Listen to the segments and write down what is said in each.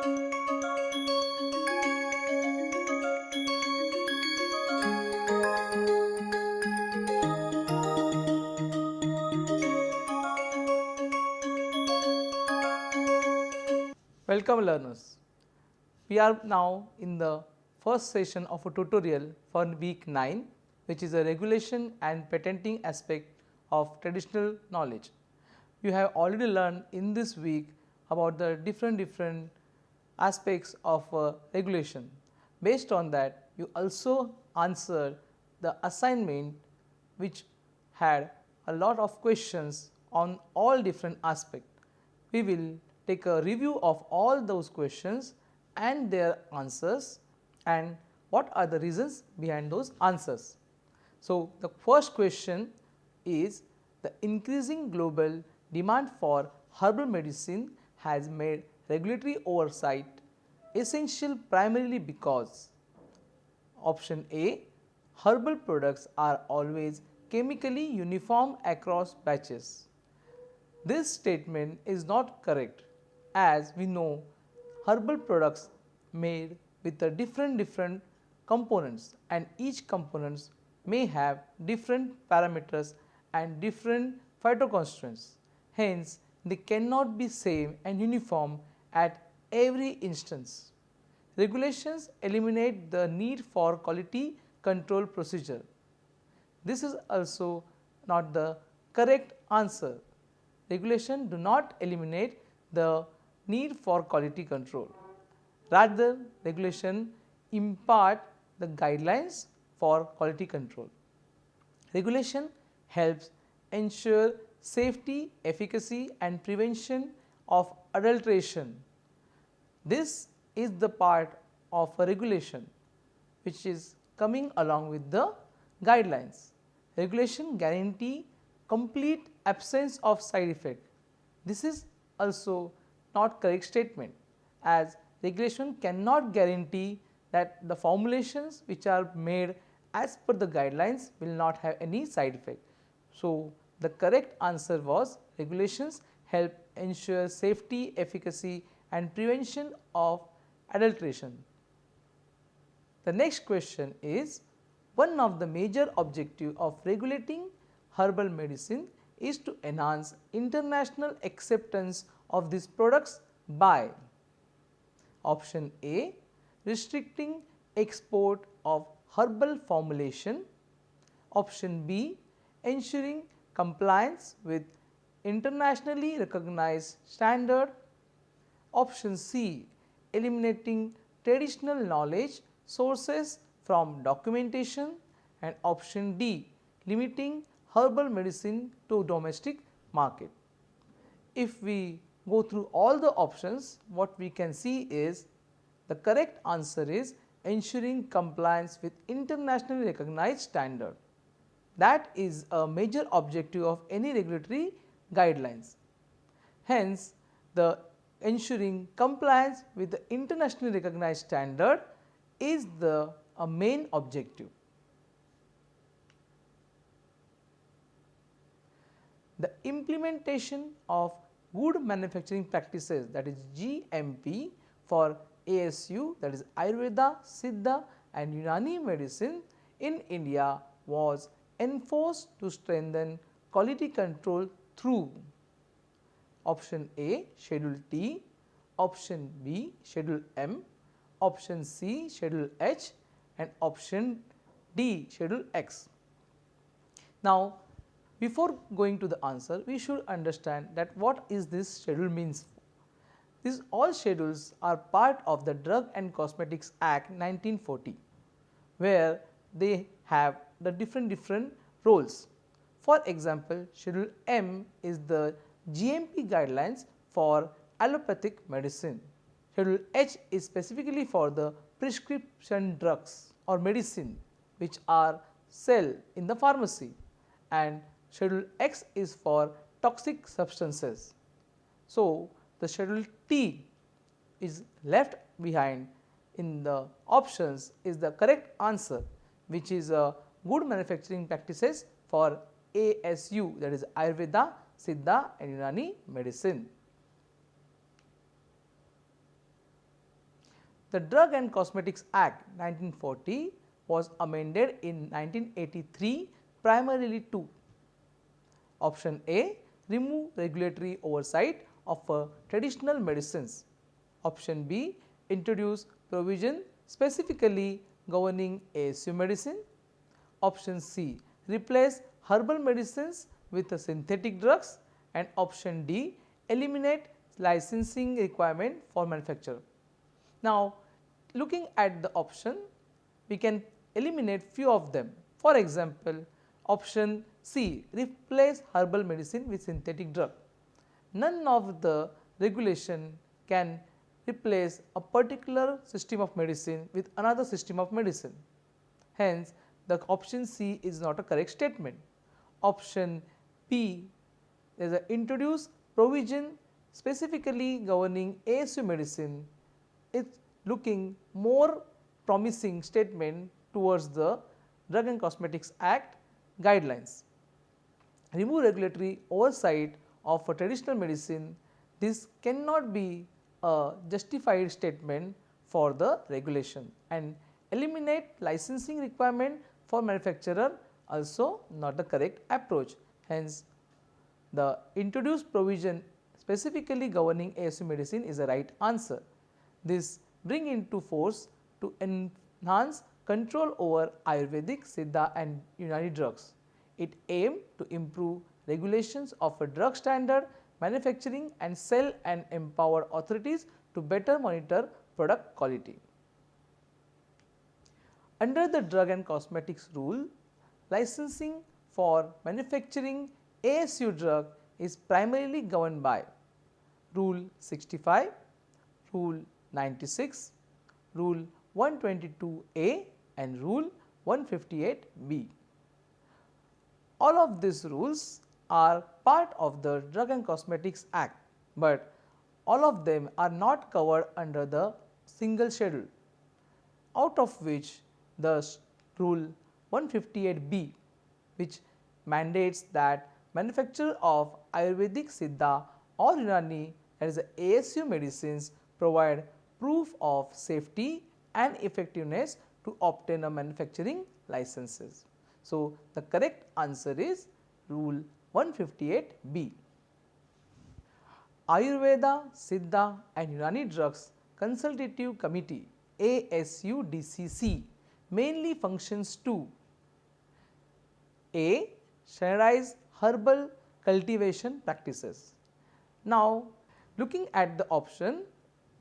Welcome learners. We are now in the first session of a tutorial for week 9, which is a regulation and patenting aspect of traditional knowledge. You have already learned in this week about the different aspects of regulation. Based on that, you also answered the assignment which had a lot of questions on all different aspects. We will take a review of all those questions and their answers and what are the reasons behind those answers. So, the first question is, the increasing global demand for herbal medicine has made regulatory oversight essential primarily because option A, herbal products are always chemically uniform across batches. This statement is not correct, as we know herbal products made with the different components, and each components may have different parameters and different phytoconstituents. Hence, they cannot be same and uniform at every instance. Regulations eliminate the need for quality control procedure. This is also not the correct answer. Regulation do not eliminate the need for quality control. Rather, regulation impart the guidelines for quality control. Regulation helps ensure safety, efficacy and prevention of adulteration. This is the part of a regulation which is coming along with the guidelines. Regulation guarantee complete absence of side effect. This is also not correct statement, as regulation cannot guarantee that the formulations which are made as per the guidelines will not have any side effect. So, the correct answer was regulations help ensure safety, efficacy and prevention of adulteration. The next question is, one of the major objective of regulating herbal medicine is to enhance international acceptance of these products by option A, restricting export of herbal formulation, option B, ensuring compliance with internationally recognized standard, option C, eliminating traditional knowledge sources from documentation, and option D, limiting herbal medicine to domestic market. If we go through all the options, what we can see is the correct answer is ensuring compliance with internationally recognized standard. That is a major objective of any regulatory guidelines. Hence, the ensuring compliance with the internationally recognized standard is the main objective. The implementation of good manufacturing practices, that is GMP, for ASU, that is Ayurveda, Siddha and Unani medicine in India was enforced to strengthen quality control through option A, Schedule T, option B, Schedule M, option C, Schedule H and option D, Schedule X. Now, before going to the answer, we should understand that what is this schedule means. These all schedules are part of the Drug and Cosmetics Act 1940, where they have the different roles. For example, Schedule M is the GMP guidelines for allopathic medicine. Schedule H is specifically for the prescription drugs or medicine which are sell in the pharmacy, and Schedule X is for toxic substances. So, the Schedule T is left behind in the options is the correct answer, which is a good manufacturing practices for ASU, that is Ayurveda, Siddha and Unani medicine. The Drug and Cosmetics Act 1940 was amended in 1983 primarily to option A, remove regulatory oversight of traditional medicines. Option B, introduce provision specifically governing ASU medicine. Option C, replace herbal medicines with synthetic drugs. And option D, eliminate licensing requirement for manufacture. Now, looking at the option, we can eliminate few of them. For example, option C, replace herbal medicine with synthetic drug. None of the regulation can replace a particular system of medicine with another system of medicine. Hence, the option C is not a correct statement. Option B is a introduce provision specifically governing ASU medicine. It's looking more promising statement towards the Drug and Cosmetics Act guidelines. Remove regulatory oversight of a traditional medicine. This cannot be a justified statement for the regulation, and eliminate licensing requirement for manufacturer also not the correct approach. Hence, the introduced provision specifically governing ASU medicine is the right answer. This bring into force to enhance control over Ayurvedic, Siddha and Unani drugs. It aimed to improve regulations of a drug standard, manufacturing and sell, and empower authorities to better monitor product quality. Under the Drug and Cosmetics Rule, licensing for manufacturing ASU drug is primarily governed by Rule 65, Rule 96, Rule 122A and Rule 158B. All of these rules are part of the Drug and Cosmetics Act, but all of them are not covered under the single schedule, out of which the Rule 158B, which mandates that manufacture of Ayurvedic, Siddha or Unani, that is ASU medicines, provide proof of safety and effectiveness to obtain a manufacturing licenses. So, the correct answer is Rule 158B. Ayurveda, Siddha and Unani Drugs Consultative Committee ASUDCC mainly functions to A. Standardize herbal cultivation practices. Now, looking at the option,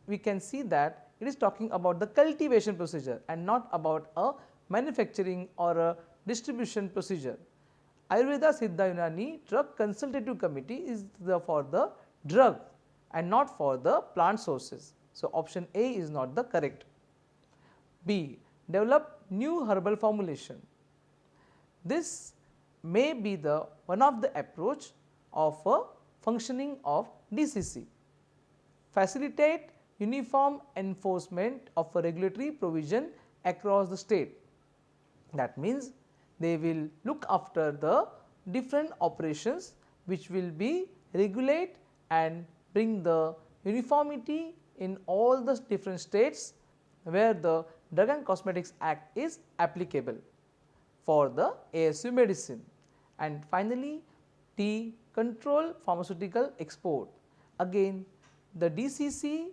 we can see that it is talking about the cultivation procedure and not about a manufacturing or a distribution procedure. Ayurveda, Siddha, Unani Drug Consultative Committee is for the drug and not for the plant sources. So, option A is not the correct. B. Develop new herbal formulation. This may be the one of the approach of a functioning of DCC. Facilitate uniform enforcement of a regulatory provision across the state. That means, they will look after the different operations which will be regulate and bring the uniformity in all the different states where the Drug and Cosmetics Act is applicable for the ASU medicine. And finally, T. Control pharmaceutical export. Again, the DCC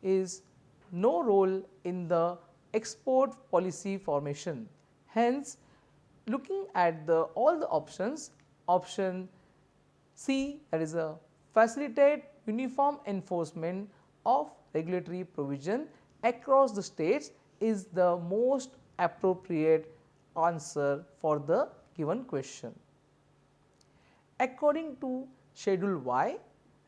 is no role in the export policy formation. Hence, looking at all the options, option C, that is a facilitate uniform enforcement of regulatory provision across the states, is the most appropriate answer for the given question. According to Schedule Y,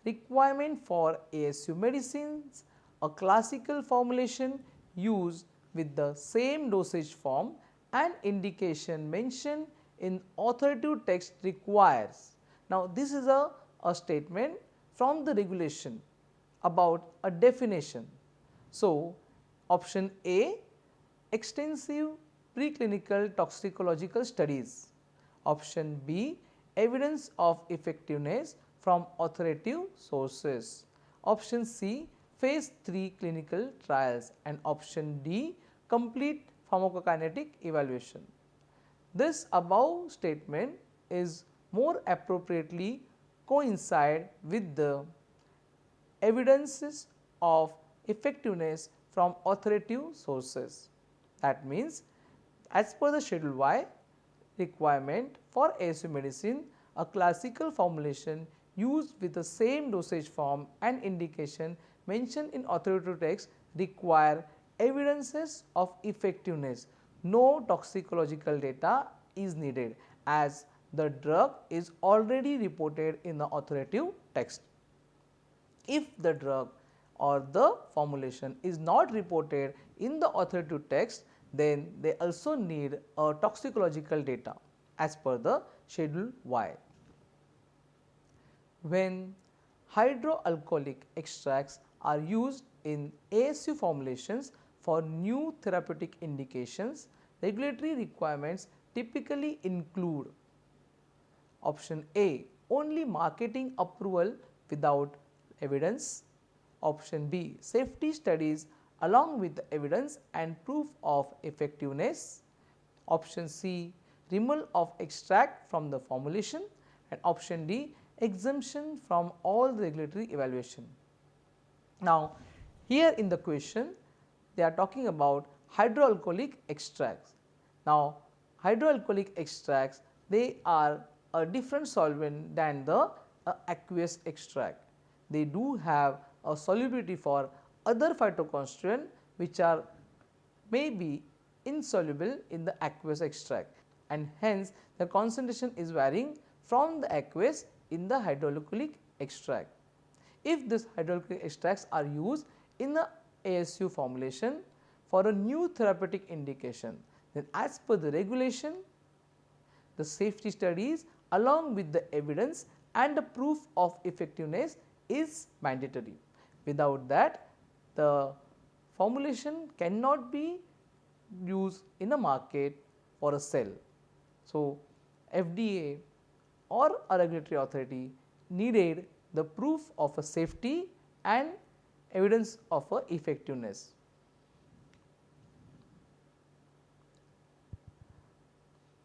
requirement for ASU medicines, a classical formulation used with the same dosage form and indication mentioned in authoritative text requires. Now, this is a statement from the regulation about a definition. So, option A, extensive preclinical toxicological studies. Option B, evidence of effectiveness from authoritative sources. Option C, phase 3 clinical trials, and option D, complete pharmacokinetic evaluation. This above statement is more appropriately coincide with the evidences of effectiveness from authoritative sources. That means, as per the Schedule Y requirement for ASU medicine, a classical formulation used with the same dosage form and indication mentioned in authoritative text require evidences of effectiveness. No toxicological data is needed as the drug is already reported in the authoritative text. If the drug or the formulation is not reported in the authoritative text, then they also need a toxicological data as per the Schedule Y. When hydroalcoholic extracts are used in ASU formulations for new therapeutic indications, regulatory requirements typically include option A, only marketing approval without evidence, option B, safety studies along with the evidence and proof of effectiveness, option C, removal of extract from the formulation, and option D, exemption from all regulatory evaluation. Now, here in the question they are talking about hydroalcoholic extracts. Now, hydroalcoholic extracts, they are a different solvent than the aqueous extract. They do have a solubility for other phytoconstituent which are may be insoluble in the aqueous extract, and hence the concentration is varying from the aqueous in the hydroalcoholic extract. If these hydroalcoholic extracts are used in the ASU formulation for a new therapeutic indication, then as per the regulation, the safety studies along with the evidence and the proof of effectiveness is mandatory. Without that, the formulation cannot be used in a market for a sale. So, FDA or a regulatory authority needed the proof of a safety and evidence of a effectiveness.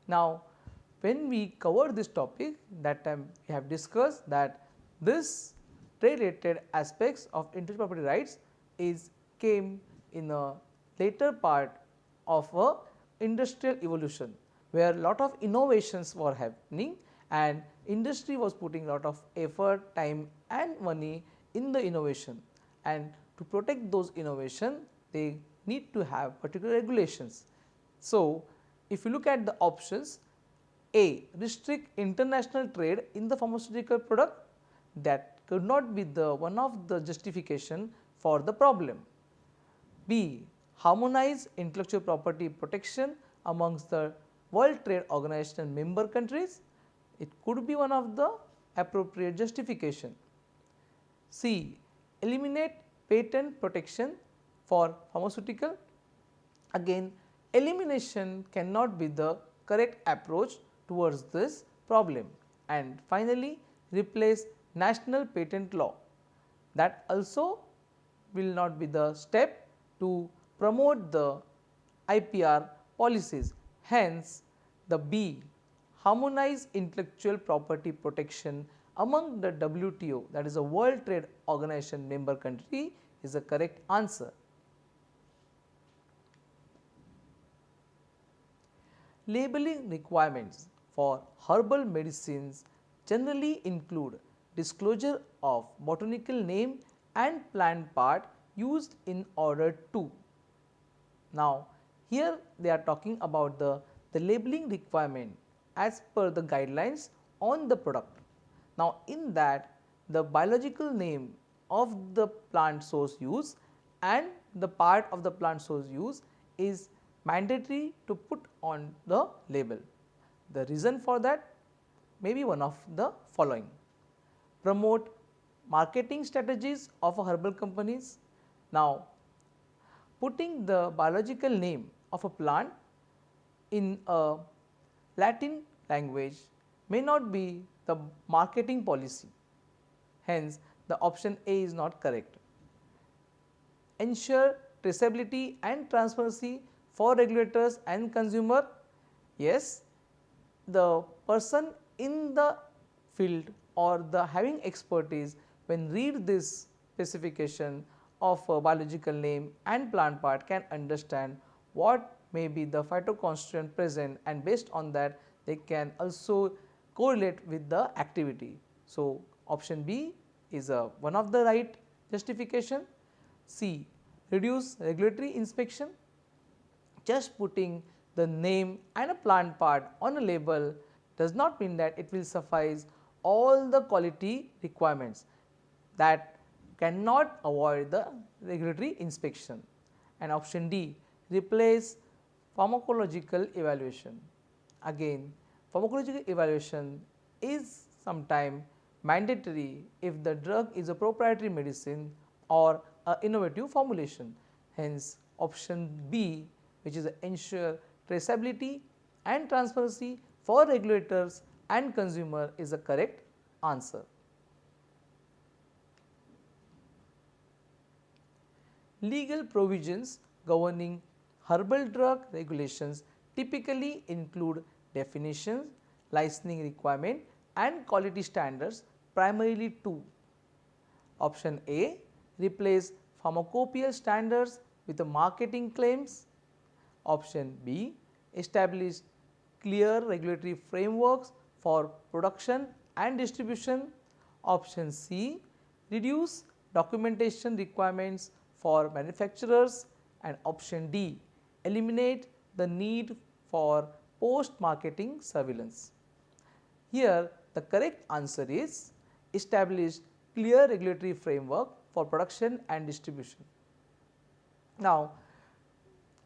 Now, when we covered this topic, that time we have discussed that this trade related aspects of intellectual property rights came in a later part of a industrial evolution, where lot of innovations were happening and industry was putting lot of effort, time and money in the innovation, and to protect those innovation they need to have particular regulations. So, if you look at the options, A, restrict international trade in the pharmaceutical product, that could not be the one of the justification for the problem. B, harmonize intellectual property protection amongst the World Trade Organization member countries, it could be one of the appropriate justification. C, eliminate patent protection for pharmaceutical, again elimination cannot be the correct approach towards this problem. And finally, replace national patent law, that also will not be the step to promote the IPR policies. Hence, the B, harmonize intellectual property protection among the WTO, that is a World Trade Organization member country, is the correct answer. Labeling requirements for herbal medicines generally include disclosure of botanical name and plant part used in order to. Now, here they are talking about the labeling requirement as per the guidelines on the product. Now, in that the biological name of the plant source use and the part of the plant source use is mandatory to put on the label. The reason for that may be one of the following: promote marketing strategies of herbal companies. Now, putting the biological name of a plant in a Latin language may not be the marketing policy, hence the option A is not correct. ensure traceability and transparency for regulators and consumer? Yes, the person in the field or the having expertise when read this specification of a biological name and plant part can understand what may be the phytoconstituent present, and based on that they can also correlate with the activity. So, option B is one of the right justification. C, reduce regulatory inspection. Just putting the name and a plant part on a label does not mean that it will suffice all the quality requirements, that cannot avoid the regulatory inspection. And option D, replace pharmacological evaluation. Again, pharmacological evaluation is sometime mandatory if the drug is a proprietary medicine or an innovative formulation. Hence, option B, which is ensure traceability and transparency for regulators and consumer, is the correct answer. Legal provisions governing herbal drug regulations typically include definitions, licensing requirement and quality standards, primarily two. Option A, replace pharmacopoeial standards with the marketing claims. Option B, establish clear regulatory frameworks for production and distribution. Option C, reduce documentation requirements for manufacturers. And option D, eliminate the need for post-marketing surveillance. Here the correct answer is establish clear regulatory framework for production and distribution. Now,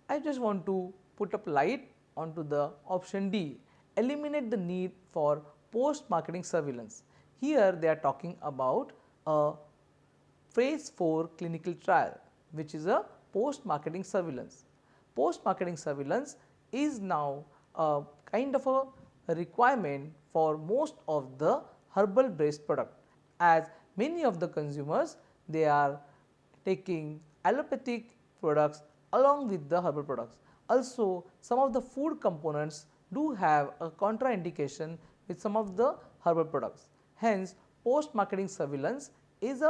I just want to put up light onto the option D, eliminate the need for post-marketing surveillance. Here they are talking about a phase 4 clinical trial, which is a post-marketing surveillance. Post-marketing surveillance is now a kind of a requirement for most of the herbal based product, as many of the consumers they are taking allopathic products along with the herbal products. Also, some of the food components do have a contraindication with some of the herbal products. Hence, post-marketing surveillance is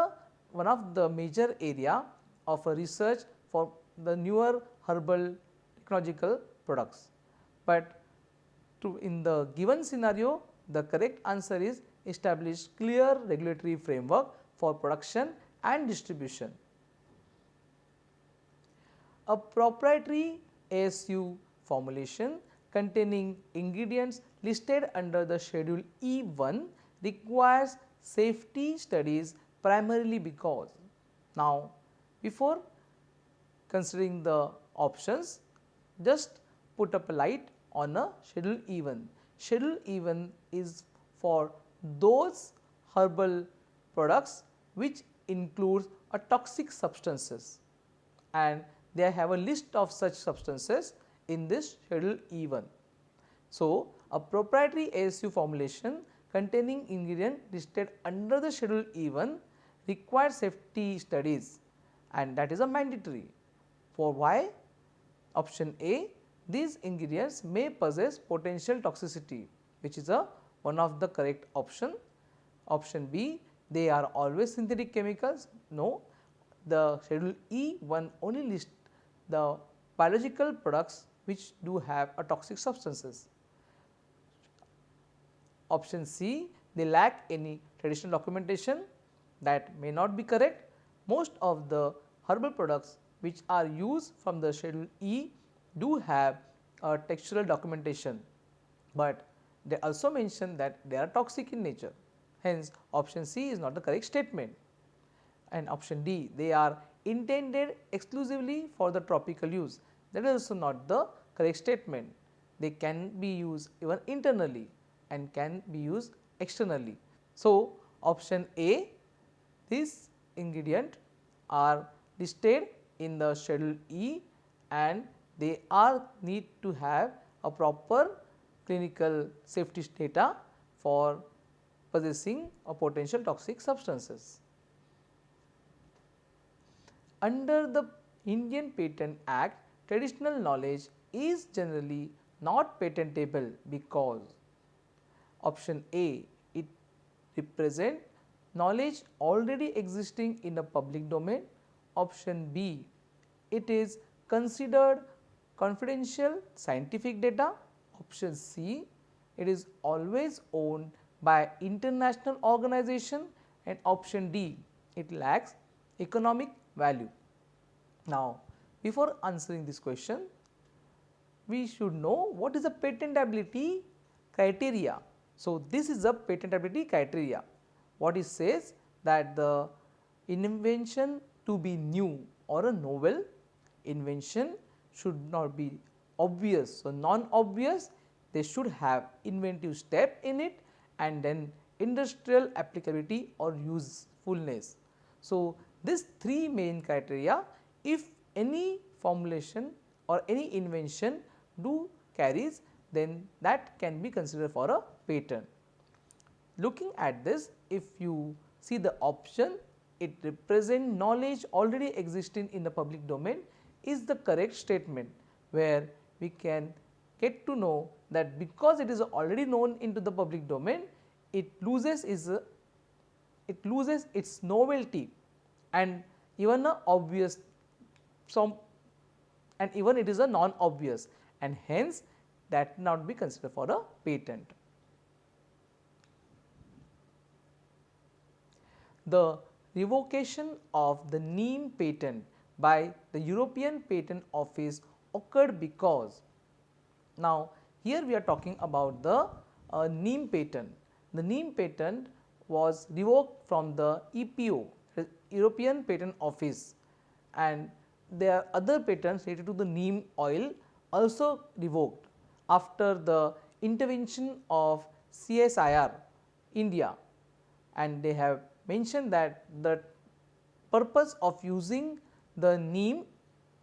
one of the major area of a research for the newer herbal technological products. But in the given scenario, the correct answer is establish clear regulatory framework for production and distribution. A proprietary ASU formulation containing ingredients listed under the Schedule E1 requires safety studies primarily because. Now, before considering the options, just put up a light on a Schedule E1. Schedule E1 is for those herbal products which includes a toxic substances, and they have a list of such substances in this Schedule E1. So, a proprietary ASU formulation containing ingredient listed under the Schedule E1 requires safety studies, and that is a mandatory. For why? Option A, these ingredients may possess potential toxicity, which is one of the correct option. Option B, they are always synthetic chemicals. No, the Schedule E1 only lists the biological products which do have a toxic substances. Option C, they lack any traditional documentation. That may not be correct. Most of the herbal products which are used from the Schedule E do have a textual documentation, but they also mention that they are toxic in nature. Hence, option C is not the correct statement. And option D, they are intended exclusively for the tropical use. That is also not the correct statement. They can be used even internally and can be used externally. So, option A, these ingredients are listed in the Schedule E and they are need to have a proper clinical safety data for possessing a potential toxic substances. Under the Indian Patent Act, traditional knowledge is generally not patentable because option A, it represent knowledge already existing in a public domain. Option B, it is considered confidential scientific data. Option C, it is always owned by international organization, and option D, it lacks economic value. Now, before answering this question, we should know what is the patentability criteria. So, this is the patentability criteria. What it says that the invention to be new or a novel invention should not be obvious. So, non-obvious, they should have inventive step in it, and then industrial applicability or usefulness. So, these three main criteria, if any formulation or any invention do carries, then that can be considered for a patent. Looking at this, if you see the option, it represents knowledge already existing in the public domain is the correct statement, where we can get to know that because it is already known into the public domain, it loses its novelty and even a obvious and even it is a non-obvious, and hence that not be considered for a patent. The revocation of the NEEM patent by the European Patent Office occurred because, now here we are talking about the NEEM patent. The NEEM patent was revoked from the EPO, European Patent Office, and there are other patents related to the neem oil also revoked after the intervention of CSIR India, and they have mentioned that the purpose of using the neem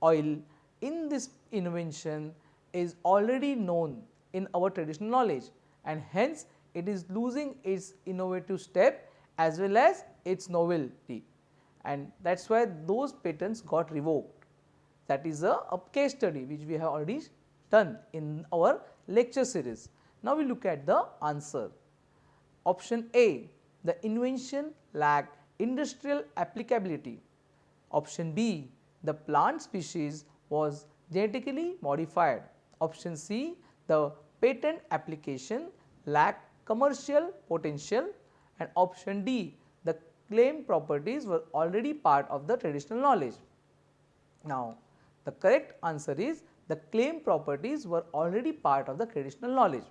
oil in this invention is already known in our traditional knowledge, and hence it is losing its innovative step as well as its novelty, and that is why those patents got revoked. That is a case study which we have already done in our lecture series. Now, we look at the answer. Option A, the invention lacked industrial applicability. Option B, the plant species was genetically modified. Option C, the patent application lacked commercial potential, and option D, the claimed properties were already part of the traditional knowledge. Now, the correct answer is the claimed properties were already part of the traditional knowledge.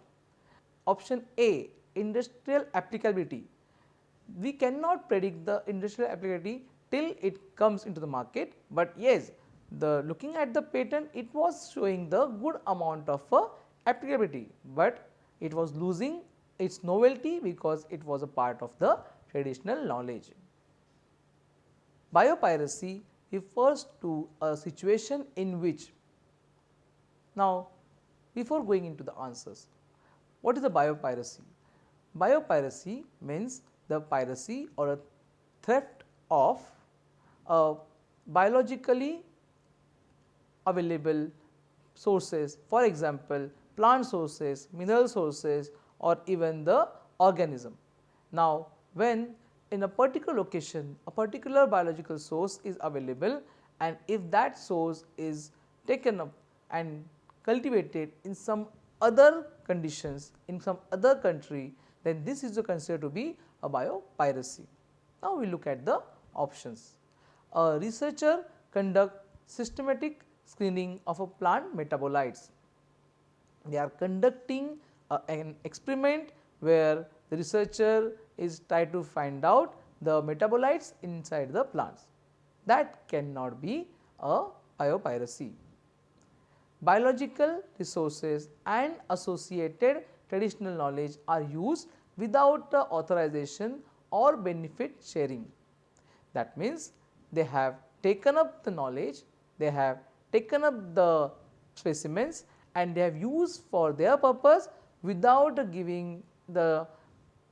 Option A, industrial applicability. We cannot predict the industrial applicability till it comes into the market, but yes, looking at the patent, it was showing the good amount of applicability, but it was losing its novelty because it was a part of the traditional knowledge. Biopiracy refers to a situation in which, now before going into the answers, what is the biopiracy? Biopiracy means the piracy or a theft of biologically available sources, for example plant sources, mineral sources, or even the organism. Now, when in a particular location a particular biological source is available, and if that source is taken up and cultivated in some other conditions in some other country, then this is considered to be a biopiracy. Now, we look at the options. A researcher conducts systematic screening of a plant metabolites. They are conducting an experiment where the researcher is trying to find out the metabolites inside the plants. That cannot be a biopiracy. Biological resources and associated traditional knowledge are used without the authorization or benefit sharing. That means, they have taken up the knowledge, they have taken up the specimens, and they have used for their purpose without giving the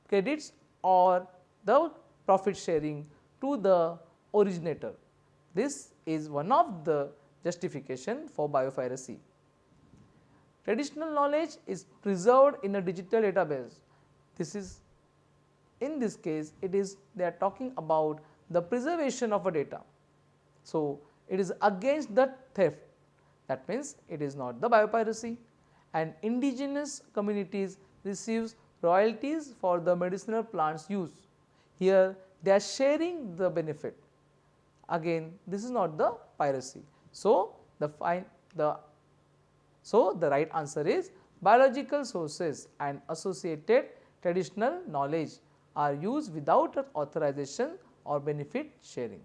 credits or the profit sharing to the originator. This is one of the justification for biopiracy. Traditional knowledge is preserved in a digital database. This is, in this case, they are talking about the preservation of a data. So, it is against the theft. That means it is not the biopiracy, and indigenous communities receives royalties for the medicinal plants use. Here they are sharing the benefit. Again, this is not the piracy. So, the right answer is biological sources and associated traditional knowledge are used without authorization or benefit sharing.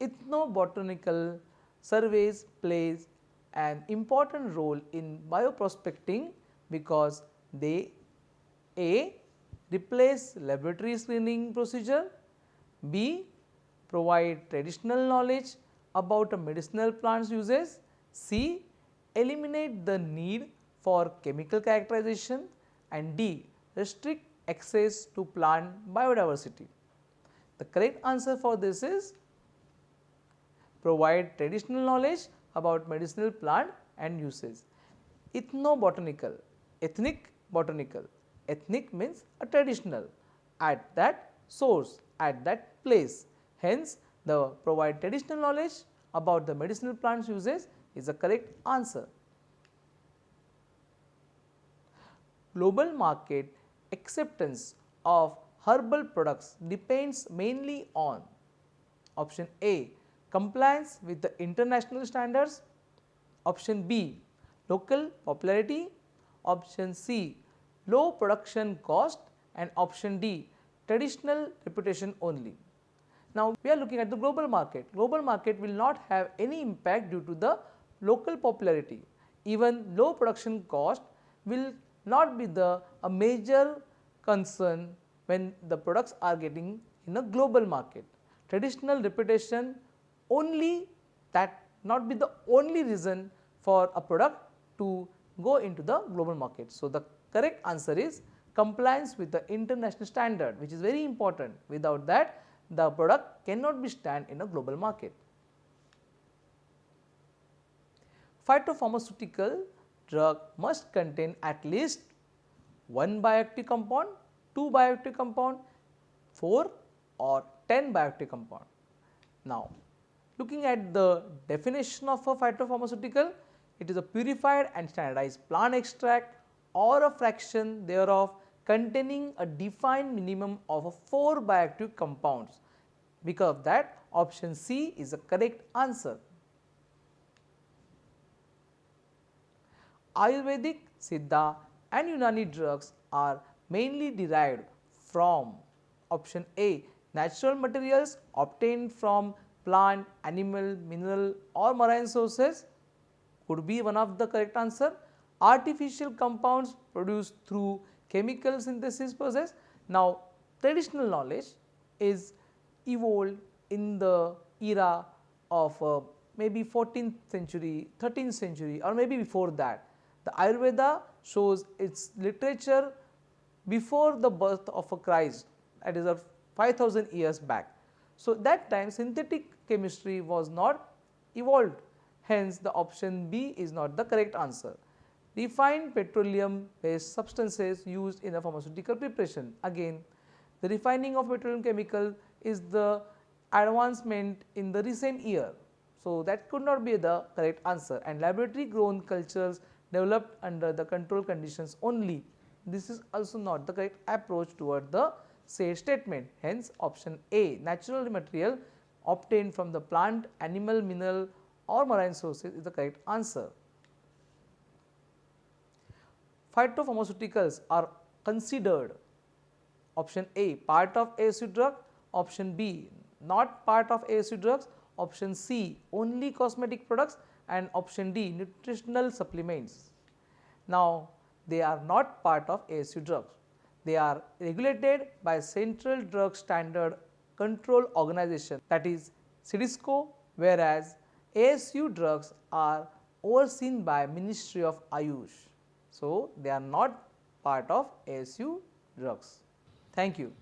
Ethnobotanical surveys plays an important role in bioprospecting because they A. replace laboratory screening procedure, B. provide traditional knowledge about a medicinal plant's uses, C. eliminate the need for chemical characterization, and D. restrict access to plant biodiversity. The correct answer for this is provide traditional knowledge about medicinal plant and uses. Ethnobotanical, ethnic botanical, ethnic means a traditional, at that source, at that place. Hence, the provide traditional knowledge about the medicinal plants uses is the correct answer. Global market acceptance of herbal products depends mainly on option A. compliance with the international standards, option B. local popularity, option C. low production cost, and option D. traditional reputation only. Now, we are looking at the global market. Global market will not have any impact due to the local popularity. Even low production cost will not be a major concern when the products are getting in a global market. Traditional reputation only, that not be the only reason for a product to go into the global market. So, the correct answer is compliance with the international standard, which is very important. Without that, the product cannot be stand in a global market. Phytopharmaceutical drug must contain at least 1 bioactive compound, 2 bioactive compound, 4 or 10 bioactive compound. Now, looking at the definition of a phytopharmaceutical, it is a purified and standardized plant extract or a fraction thereof containing a defined minimum of 4 bioactive compounds. Because of that, option C is the correct answer. Ayurvedic, Siddha and Unani drugs are mainly derived from option A. natural materials obtained from plant, animal, mineral or marine sources, could be one of the correct answer. Artificial compounds produced through chemical synthesis process. Now, traditional knowledge is evolved in the era of maybe 14th century, 13th century or maybe before that. The Ayurveda shows its literature before the birth of a Christ, that is 5000 years back. So, that time synthetic chemistry was not evolved, hence the option B is not the correct answer. Refined petroleum based substances used in a pharmaceutical preparation. Again, the refining of petroleum chemical is the advancement in the recent year. So, that could not be the correct answer, and laboratory grown cultures developed under the controlled conditions only. This is also not the correct approach toward the said statement. Hence, option A, natural material obtained from the plant, animal, mineral or marine sources is the correct answer. Phytopharmaceuticals are considered option A, part of ASU drug, option B, not part of ASU drugs, option C, only cosmetic products, and option D, nutritional supplements. Now, they are not part of ASU drugs. They are regulated by Central Drug Standard Control Organization, that is CDSCO, whereas ASU drugs are overseen by Ministry of Ayush. So, they are not part of ASU drugs. Thank you.